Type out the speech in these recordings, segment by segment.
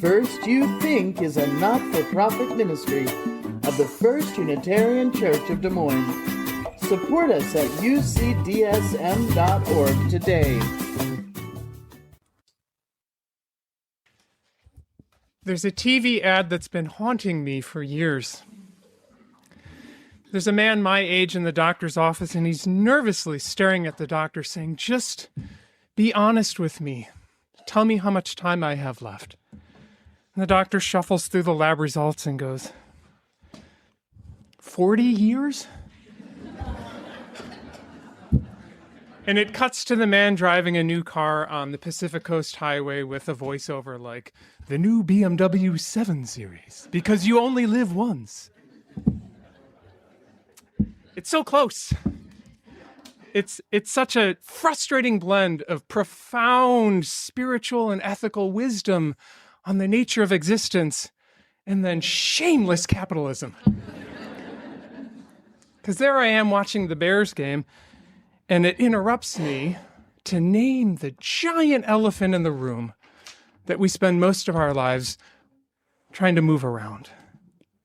First You Think is a not-for-profit ministry of the First Unitarian Church of Des Moines. Support us at ucdsm.org today. There's a TV ad that's been haunting me for years. There's a man my age in the doctor's office, and he's nervously staring at the doctor saying, "Just be honest with me. Tell me how much time I have left." And the doctor shuffles through the lab results and goes, 40 years? And it cuts to the man driving a new car on the Pacific Coast Highway with a voiceover like, "The new BMW 7 Series, because you only live once." It's so close. It's such a frustrating blend of profound spiritual and ethical wisdom on the nature of existence and then shameless capitalism. Because there I am watching the Bears game, and it interrupts me to name the giant elephant in the room that we spend most of our lives trying to move around.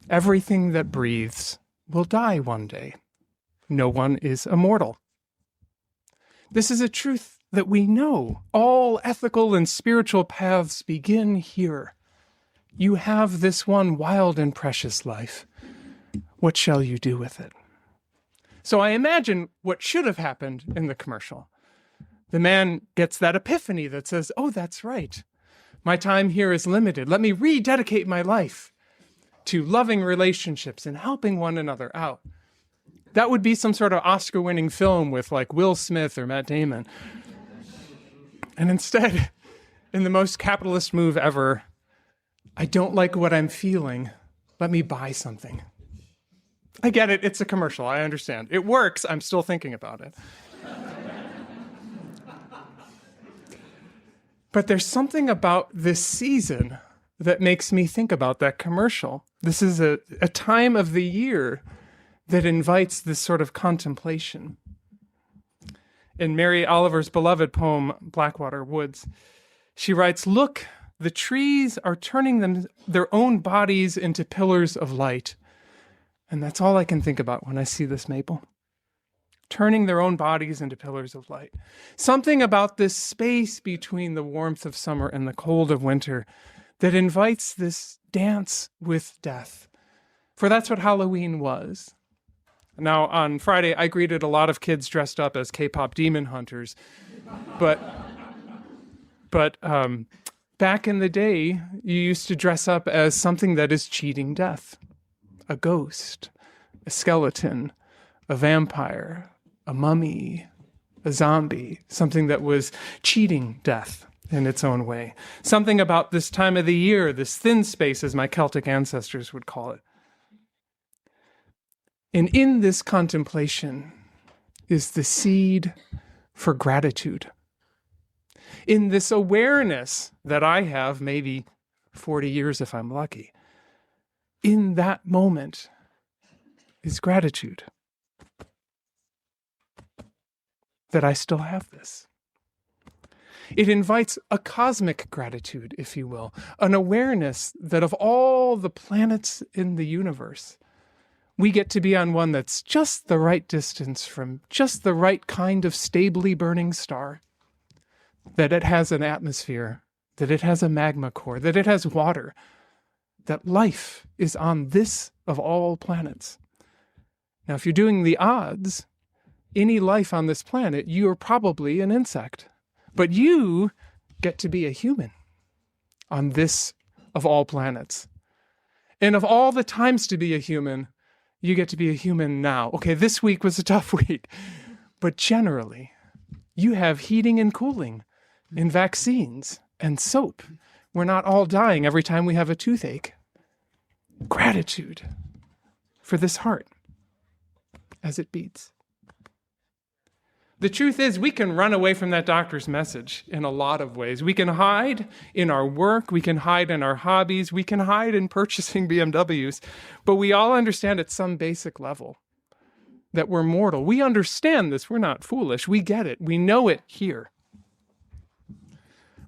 Everything that breathes will die one day. No one is immortal. This is a truth that we know. All ethical and spiritual paths begin here. You have this one wild and precious life. What shall you do with it? So I imagine what should have happened in the commercial. The man gets that epiphany that says, "Oh, that's right. My time here is limited. Let me rededicate my life to loving relationships and helping one another out." That would be some sort of Oscar-winning film with like Will Smith or Matt Damon. And instead, in the most capitalist move ever, "I don't like what I'm feeling. Let me buy something." I get it. It's a commercial. I understand. It works. I'm still thinking about it. But there's something about this season that makes me think about that commercial. This is a time of the year that invites this sort of contemplation. In Mary Oliver's beloved poem, Blackwater Woods, she writes, "Look, the trees are turning their own bodies into pillars of light." And that's all I can think about when I see this maple. Turning their own bodies into pillars of light. Something about this space between the warmth of summer and the cold of winter that invites this dance with death. For that's what Halloween was. Now, on Friday, I greeted a lot of kids dressed up as K-pop demon hunters. But back in the day, you used to dress up as something that is cheating death. A ghost, a skeleton, a vampire, a mummy, a zombie, something that was cheating death in its own way. Something about this time of the year, this thin space, as my Celtic ancestors would call it. And in this contemplation is the seed for gratitude. In this awareness that I have, maybe 40 years if I'm lucky, in that moment is gratitude that I still have this. It invites a cosmic gratitude, if you will, an awareness that of all the planets in the universe, we get to be on one that's just the right distance from just the right kind of stably burning star, that it has an atmosphere, that it has a magma core, that it has water, that life is on this of all planets. Now, if you're doing the odds, any life on this planet, you're probably an insect. But you get to be a human on this of all planets. And of all the times to be a human, you get to be a human now. Okay, this week was a tough week. But generally, you have heating and cooling and vaccines and soap. We're not all dying every time we have a toothache. Gratitude for this heart as it beats. The truth is, we can run away from that doctor's message in a lot of ways. We can hide in our work, we can hide in our hobbies, we can hide in purchasing BMWs, but we all understand at some basic level that we're mortal. We understand this, we're not foolish, we get it, we know it here.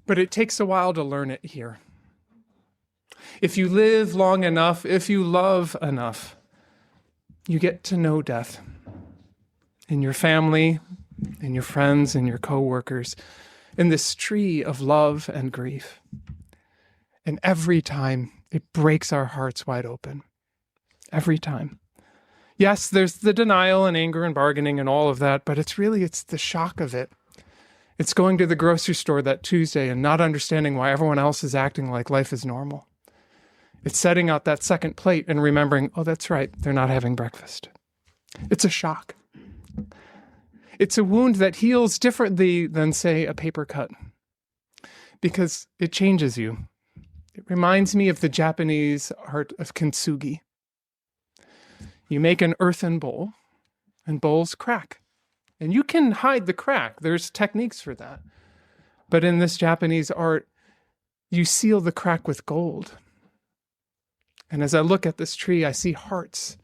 But it takes a while to learn it here. If you live long enough, if you love enough, you get to know death in your family, in your friends, in your coworkers, in this tree of love and grief. And every time it breaks our hearts wide open. Every time. Yes, there's the denial and anger and bargaining and all of that, but it's the shock of it. It's going to the grocery store that Tuesday and not understanding why everyone else is acting like life is normal. It's setting out that second plate and remembering, oh, that's right, they're not having breakfast. It's a shock. It's a wound that heals differently than, say, a paper cut, because it changes you. It reminds me of the Japanese art of kintsugi. You make an earthen bowl, and bowls crack. And you can hide the crack. There's techniques for that. But in this Japanese art, you seal the crack with gold. And as I look at this tree, I see hearts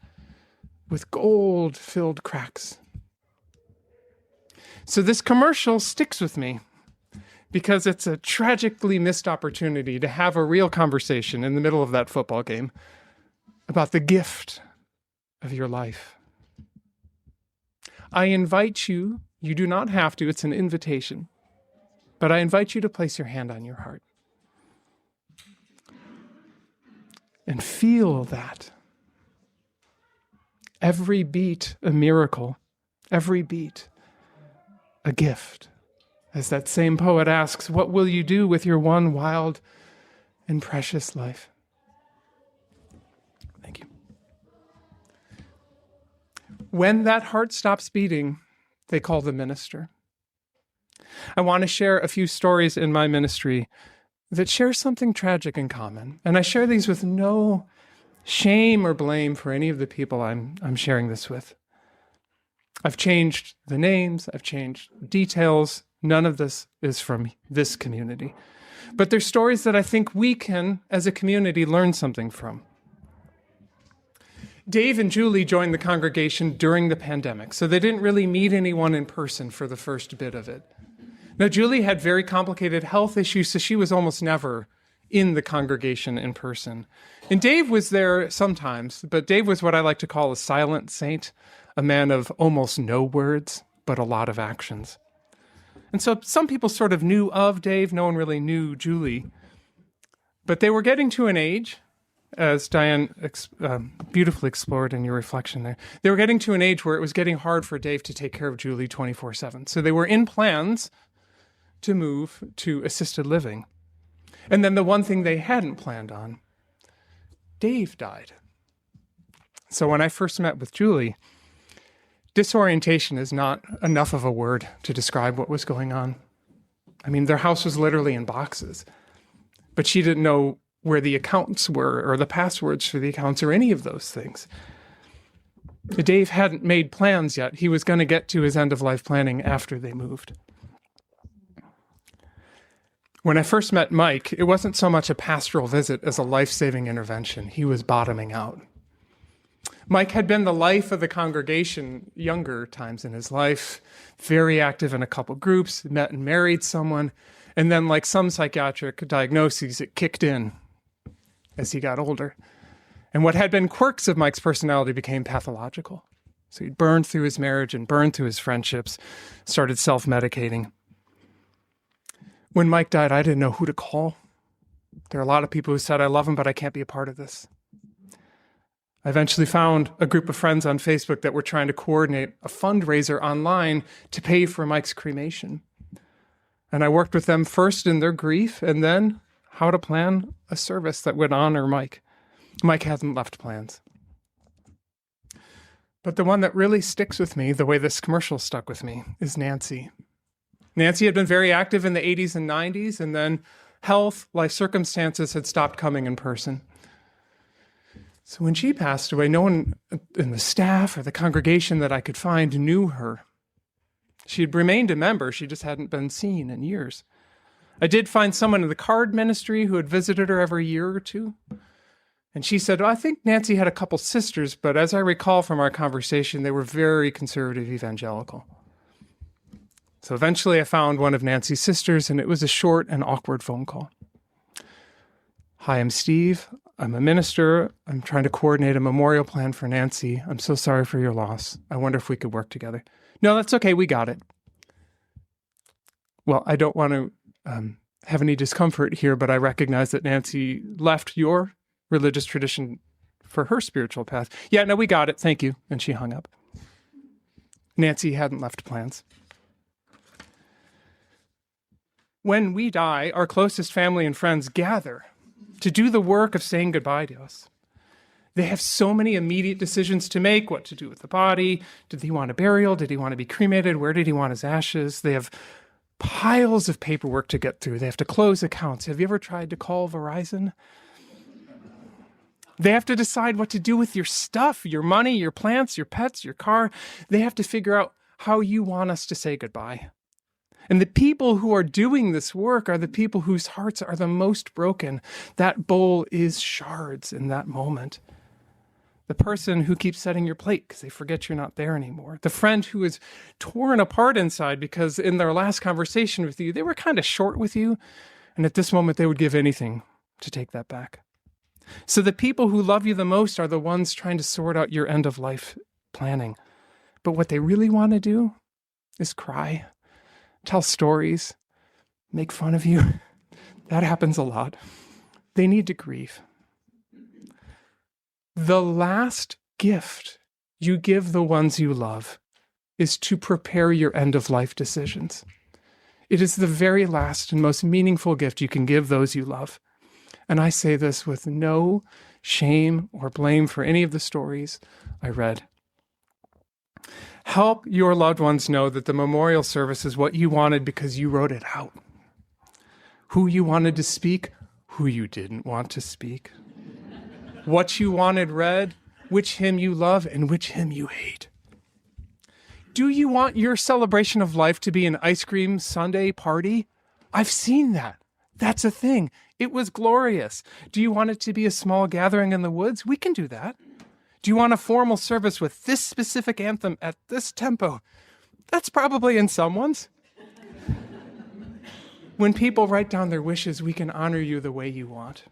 with gold-filled cracks. So this commercial sticks with me because it's a tragically missed opportunity to have a real conversation in the middle of that football game about the gift of your life. I invite you, you do not have to, it's an invitation, but I invite you to place your hand on your heart and feel that. Every beat a miracle, every beat a gift. As that same poet asks, what will you do with your one wild and precious life? Thank you. When that heart stops beating, they call the minister. I want to share a few stories in my ministry that share something tragic in common. And I share these with no shame or blame for any of the people I'm sharing this with. I've changed the names, I've changed details. None of this is from this community. But they're stories that I think we can, as a community, learn something from. Dave and Julie joined the congregation during the pandemic, so they didn't really meet anyone in person for the first bit of it. Now, Julie had very complicated health issues, so she was almost never in the congregation in person. And Dave was there sometimes, but Dave was what I like to call a silent saint, a man of almost no words, but a lot of actions. And so some people sort of knew of Dave. No one really knew Julie. But they were getting to an age, as Diane beautifully explored in your reflection there, they were getting to an age where it was getting hard for Dave to take care of Julie 24/7. So they were in plans to move to assisted living. And then the one thing they hadn't planned on, Dave died. So when I first met with Julie, disorientation is not enough of a word to describe what was going on. I mean, their house was literally in boxes, but she didn't know where the accounts were or the passwords for the accounts or any of those things. Dave hadn't made plans yet. He was going to get to his end-of-life planning after they moved. When I first met Mike, it wasn't so much a pastoral visit as a life-saving intervention. He was bottoming out. Mike had been the life of the congregation younger times in his life, very active in a couple groups, met and married someone, and then like some psychiatric diagnoses, it kicked in as he got older. And what had been quirks of Mike's personality became pathological. So he burned through his marriage and burned through his friendships, started self-medicating. When Mike died, I didn't know who to call. There are a lot of people who said, I love him, but I can't be a part of this. I eventually found a group of friends on Facebook that were trying to coordinate a fundraiser online to pay for Mike's cremation. And I worked with them first in their grief and then how to plan a service that would honor Mike. Mike hasn't left plans. But the one that really sticks with me, the way this commercial stuck with me, is Nancy. Nancy had been very active in the 80s and 90s, and then health, life circumstances had stopped coming in person. So when she passed away, no one in the staff or the congregation that I could find knew her. She had remained a member, she just hadn't been seen in years. I did find someone in the card ministry who had visited her every year or two. And she said, I think Nancy had a couple sisters, but as I recall from our conversation, they were very conservative evangelical. So eventually I found one of Nancy's sisters, and it was a short and awkward phone call. Hi, I'm Steve. I'm a minister. I'm trying to coordinate a memorial plan for Nancy. I'm so sorry for your loss. I wonder if we could work together. No, that's okay. We got it. Well, I don't want to have any discomfort here, but I recognize that Nancy left your religious tradition for her spiritual path. Yeah, no, we got it. Thank you. And she hung up. Nancy hadn't left plans. When we die, our closest family and friends gather to do the work of saying goodbye to us. They have so many immediate decisions to make: what to do with the body. Did he want a burial? Did he want to be cremated? Where did he want his ashes? They have piles of paperwork to get through. They have to close accounts. Have you ever tried to call Verizon? They have to decide what to do with your stuff, your money, your plants, your pets, your car. They have to figure out how you want us to say goodbye. And the people who are doing this work are the people whose hearts are the most broken. That bowl is shards in that moment. The person who keeps setting your plate because they forget you're not there anymore. The friend who is torn apart inside because in their last conversation with you, they were kind of short with you. And at this moment, they would give anything to take that back. So the people who love you the most are the ones trying to sort out your end of life planning. But what they really want to do is cry, tell stories, make fun of you. That happens a lot. They need to grieve. The last gift you give the ones you love is to prepare your end-of-life decisions. It is the very last and most meaningful gift you can give those you love. And I say this with no shame or blame for any of the stories I read. Help your loved ones know that the memorial service is what you wanted because you wrote it out. Who you wanted to speak, who you didn't want to speak. What you wanted read, which hymn you love, and which hymn you hate. Do you want your celebration of life to be an ice cream sundae party? I've seen that. That's a thing. It was glorious. Do you want it to be a small gathering in the woods? We can do that. Do you want a formal service with this specific anthem at this tempo? That's probably in someone's. When people write down their wishes, we can honor you the way you want.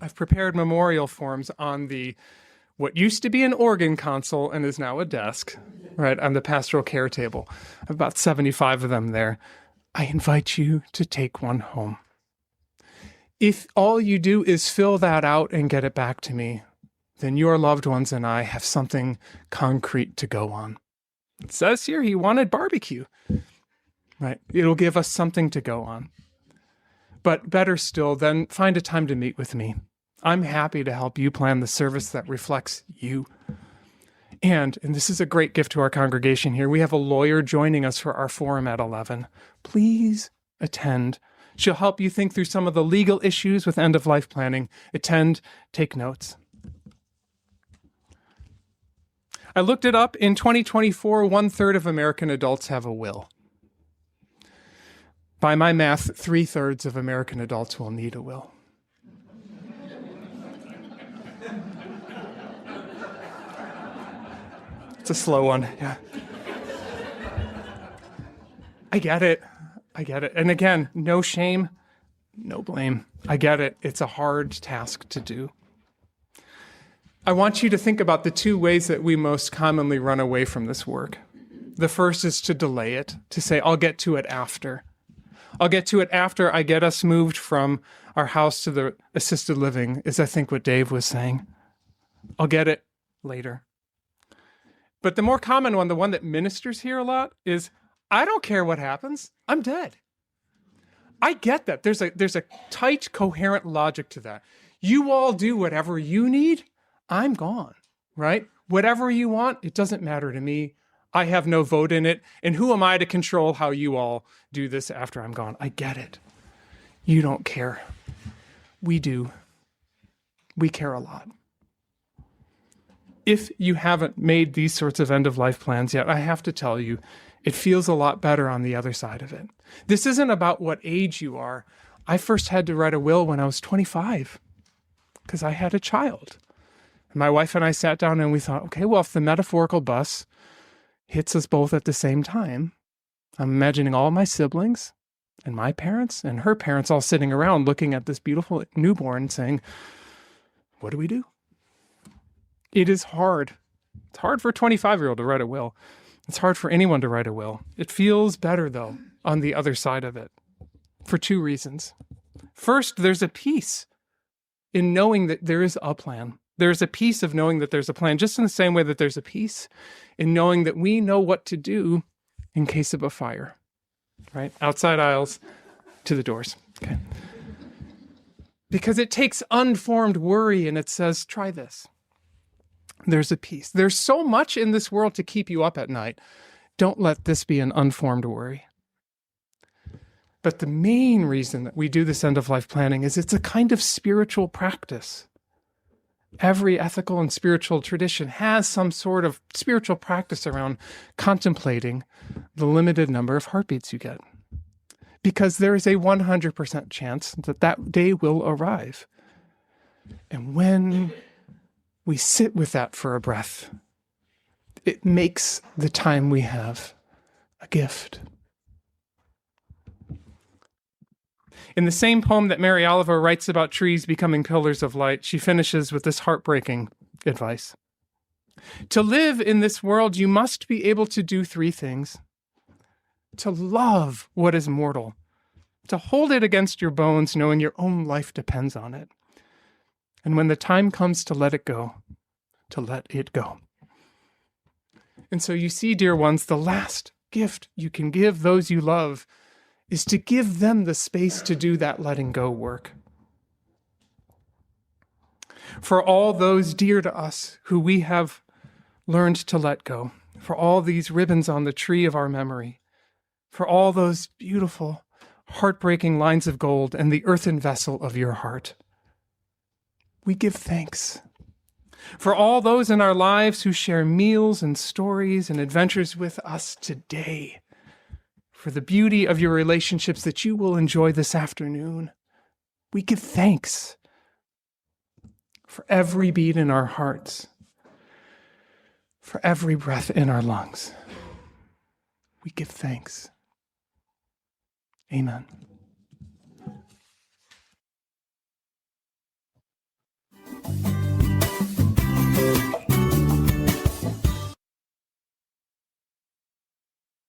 I've prepared memorial forms on what used to be an organ console and is now a desk, right, on the pastoral care table. I have about 75 of them there. I invite you to take one home. If all you do is fill that out and get it back to me, then your loved ones and I have something concrete to go on. It says here he wanted barbecue, right? It'll give us something to go on. But better still, then find a time to meet with me. I'm happy to help you plan the service that reflects you. And this is a great gift to our congregation here, we have a lawyer joining us for our forum at 11. Please attend. She'll help you think through some of the legal issues with end-of-life planning. Attend, take notes. I looked it up. In 2024, 1/3 of American adults have a will. By my math, 3/3 of American adults will need a will. It's a slow one, yeah. I get it. And again, no shame, no blame. I get it. It's a hard task to do. I want you to think about the two ways that we most commonly run away from this work. The first is to delay it, to say, I'll get to it after. I'll get to it after I get us moved from our house to the assisted living, is I think what Dave was saying. I'll get it later. But the more common one, the one that ministers here a lot, is I don't care what happens. I'm dead. I get that. There's a tight, coherent logic to that. You all do whatever you need. I'm gone, right? Whatever you want, it doesn't matter to me. I have no vote in it. And who am I to control how you all do this after I'm gone? I get it. You don't care. We do. We care a lot. If you haven't made these sorts of end-of-life plans yet, I have to tell you, it feels a lot better on the other side of it. This isn't about what age you are. I first had to write a will when I was 25 because I had a child. And my wife and I sat down and we thought, okay, well, if the metaphorical bus hits us both at the same time, I'm imagining all my siblings and my parents and her parents all sitting around looking at this beautiful newborn saying, what do we do? It is hard. It's hard for a 25-year-old to write a will. It's hard for anyone to write a will. It feels better, though, on the other side of it, for two reasons. First, there's a peace in knowing that there is a plan. There's a peace of knowing that there's a plan, just in the same way that there's a peace in knowing that we know what to do in case of a fire, right? Outside aisles to the doors, okay? Because it takes unformed worry and it says, try this. There's a peace. There's so much in this world to keep you up at night. Don't let this be an unformed worry. But the main reason that we do this end-of-life planning is it's a kind of spiritual practice. Every ethical and spiritual tradition has some sort of spiritual practice around contemplating the limited number of heartbeats you get. Because there is a 100% chance that that day will arrive. And when we sit with that for a breath, it makes the time we have a gift. In the same poem that Mary Oliver writes about trees becoming pillars of light, she finishes with this heartbreaking advice. To live in this world, you must be able to do three things. To love what is mortal, to hold it against your bones, knowing your own life depends on it. And when the time comes to let it go, to let it go. And so you see, dear ones, the last gift you can give those you love is to give them the space to do that letting go work. For all those dear to us who we have learned to let go, for all these ribbons on the tree of our memory, for all those beautiful, heartbreaking lines of gold and the earthen vessel of your heart, we give thanks. For all those in our lives who share meals and stories and adventures with us today, for the beauty of your relationships that you will enjoy this afternoon, we give thanks. For every beat in our hearts, for every breath in our lungs, we give thanks. Amen.